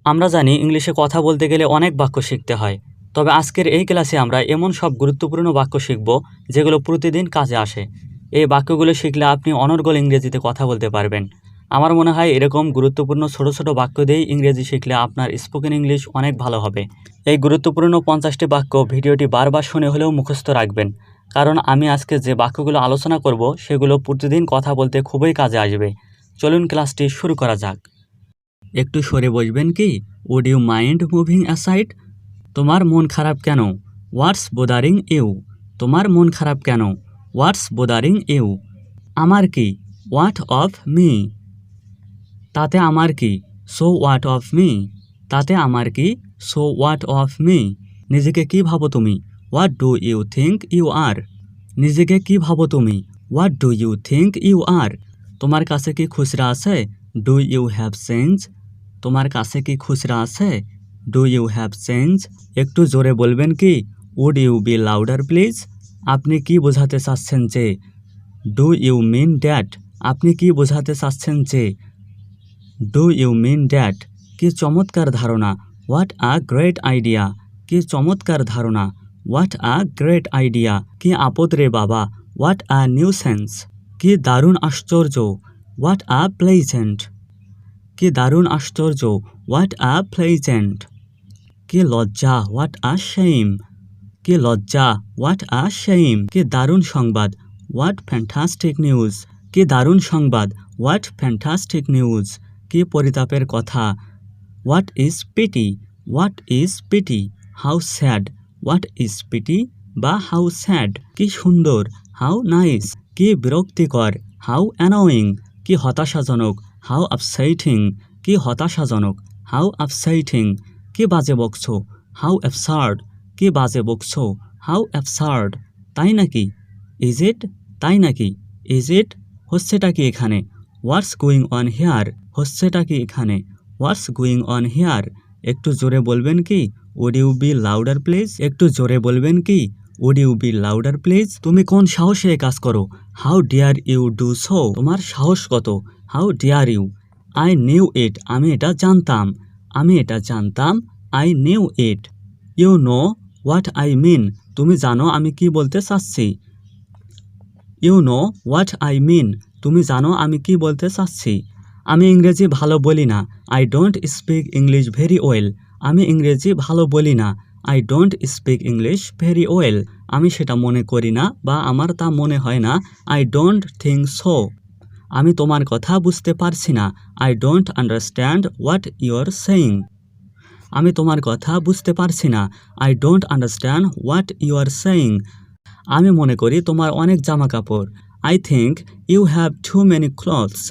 আমরা জানি ইংলিশে কথা বলতে গেলে অনেক বাক্য শিখতে হয়, তবে আজকের এই ক্লাসে আমরা এমন সব গুরুত্বপূর্ণ বাক্য শিখব যেগুলো প্রতিদিন কাজে আসে। এই বাক্যগুলো শিখলে আপনি অনর্গল ইংরেজিতে কথা বলতে পারবেন। আমার মনে হয় এরকম গুরুত্বপূর্ণ ছোট ছোট বাক্য দিয়েই ইংরেজি শিখলে আপনার স্পোকেন ইংলিশ অনেক ভালো হবে। এই গুরুত্বপূর্ণ 50টি বাক্য ভিডিওটি বারবার শুনে হলেও মুখস্থ রাখবেন, কারণ আমি আজকে যে বাক্যগুলো আলোচনা করব সেগুলো প্রতিদিন কথা বলতে খুবই কাজে আসবে। চলুন ক্লাসটি শুরু করা যাক। একটু সরে বসবেন কি? Would you mind moving aside? তোমার মন খারাপ কেন? What's bothering you? তোমার মন খারাপ কেন? What's bothering you? আমার কি? What of me? তাতে আমার কি? So what of me? তাতে আমার কি? So what of me? নিজেকে কি ভাবো তুমি? What do you think you are? নিজেকে কি ভাবো তুমি? What do you think you are? তোমার কাছে কি খুচরা আছে? Do you have change? তোমার কাছে কি খুচরা আছে? Do you have change? একটু জোরে বলবেন কি? Would you be louder please? আপনি কি বোঝাতে চাচ্ছেন যে? Do you mean that? আপনি কি বোঝাতে চাচ্ছেন যে? Do you mean that? কি চমৎকার ধারণা! What a great idea! কি চমৎকার ধারণা! What a great idea! কি আপদ রে বাবা! What a nuisance! কি দারুণ আশ্চর্য! What a pleasant! কি দারুণ আশ্চর্য! What a pleasant! কি লজ্জা! What a shame! কি লজ্জা! What a shame! কি দারুণ সংবাদ! What fantastic news! কি দারুণ সংবাদ! What fantastic news! কি পরিতাপের কথা! What is pity! What is pity! How sad! What is pity বা হাউ স্যাড! কি সুন্দর! How nice! কি বিরক্তিকর! How annoying! কি হতাশাজনক! How upsetting! কি হতাশাজনক! How upsetting! কি বাজে বকছো! How absurd! কি বাজে বকছো! How absurd! তাই নাকি? Is it? তাই নাকি? Is it? হচ্ছেটা কি এখানে? What's going on here? হচ্ছেটা কি এখানে? What's going on here? একটু জোরে বলবেন কি? Would you be louder please? একটু জোরে বলবেন কি? Would you be louder please? তুমি কোন সাহসে এ কাজ করো? How dare you do so? তোমার সাহস কত? How dare you? I knew it! আমি এটা জানতাম! আমি এটা জানতাম! I knew it! You know what I mean! তুমি জানো আমি কি বলতে চাচ্ছি! You know what I mean! তুমি জানো আমি কি বলতে চাচ্ছি! আমি ইংরেজি ভালো বলি না। I don't speak English very well. আমি ইংরেজি ভালো বলি না। I don't speak English very well. আমি সেটা মনে করি না বা আমার তা মনে হয় না। I don't think so. আমি তোমার কথা বুঝতে পারছি না। I don't understand what you are saying. আমি তোমার কথা বুঝতে পারছি না। I don't understand what you are saying. আমি মনে করি তোমার অনেক জামা কাপড়। I think you have too many clothes.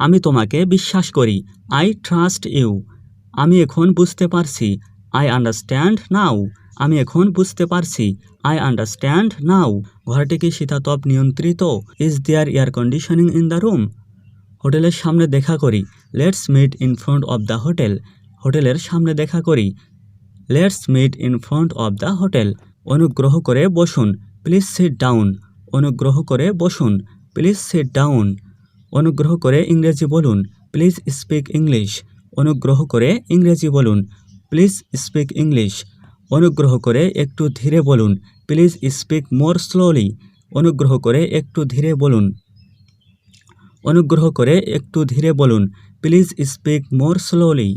আমি তোমাকে বিশ্বাস করি। I trust you. আমি এখন বুঝতে পারছি। I understand now. আমি এখন বুঝতে পারছি। I understand now. ঘরটি কি শীতাতপ নিয়ন্ত্রিত? Is there air conditioning in the room? হোটেলের সামনে দেখা করি। Let's meet in front of the hotel. হোটেলের সামনে দেখা করি। Let's meet in front of the hotel. অনুগ্রহ করে বসুন। Please sit down. অনুগ্রহ করে বসুন। Please sit down. অনুগ্রহ করে ইংরেজি বলুন। Please speak English. অনুগ্রহ করে ইংরেজি বলুন। Please speak English. অনুগ্রহ করে একটু ধীরে বলুন। Please speak more slowly. অনুগ্রহ করে একটু ধীরে বলুন। অনুগ্রহ করে একটু ধীরে বলুন। Please speak more slowly.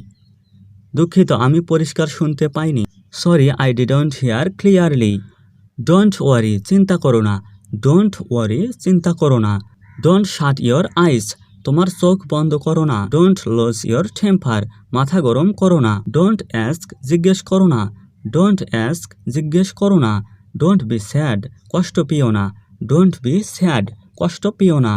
দুঃখিত, আমি পরিষ্কার শুনতে পাইনি। Sorry, I didn't here clearly. Don't worry, চিন্তা করো না। ডোন্ট ওয়ারি, চিন্তা করো না। ডোন্ট শাট ইয়োর আইস, তোমার চোখ বন্ধ করো না। ডোন্ট লস ইয়োর টেম্পার, মাথা গরম করো না। ডোন্ট অ্যাস্ক, জিজ্ঞেস করো না। ডোন্ট অ্যাস্ক, জিজ্ঞেস করো না। ডোন্ট বি স্যাড, কষ্ট পেও না। ডোন্ট বি স্যাড, কষ্ট পেও না।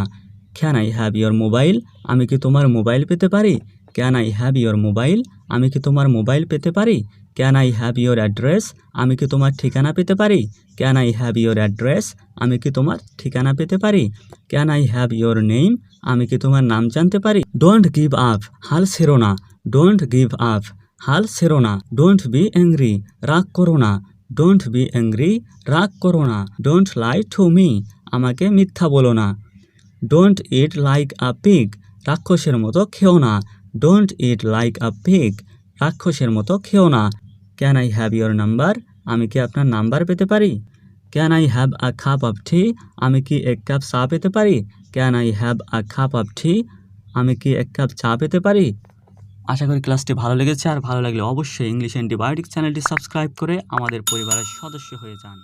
Can I have your mobile? আমি কি তোমার মোবাইল পেতে পারি? Can I have your mobile? আমি কি তোমার মোবাইল পেতে পারি? Can I have your address? আমি কি তোমার ঠিকানা পেতে পারি? Can I have your address? আমি কি তোমার ঠিকানা পেতে পারি? Can I have your name? আমি কি তোমার নাম জানতে পারি? ডোন্ট গিভ আপ, হাল ছেড়ো না। ডোন্ট গিভ আপ, হাল ছেড়ো না। ডোন্ট বি অ্যাংরি, রাগ করো না। ডোন্ট বি অ্যাংরি, রাগ করো না। ডোন্ট লাই টু মি, আমাকে মিথ্যা বলো না। Don't eat like a pig, রাক্ষসের মতো খেও না। Don't eat like a pig, রাক্ষসের মতো খেও না। Can I have your number? আমি কি আপনার নাম্বার পেতে পারি? Can I have a cup of tea? আমি কি এক কাপ চা পেতে পারি? Can I have a cup of tea? আমি কি এক কাপ চা পেতে পারি? আশা করি ক্লাসটি ভালো লেগেছে, আর ভালো লাগলে অবশ্যই ইংলিশ অ্যান্টিবায়োটিক চ্যানেলটি সাবস্ক্রাইব করে আমাদের পরিবারের সদস্য হয়ে যান।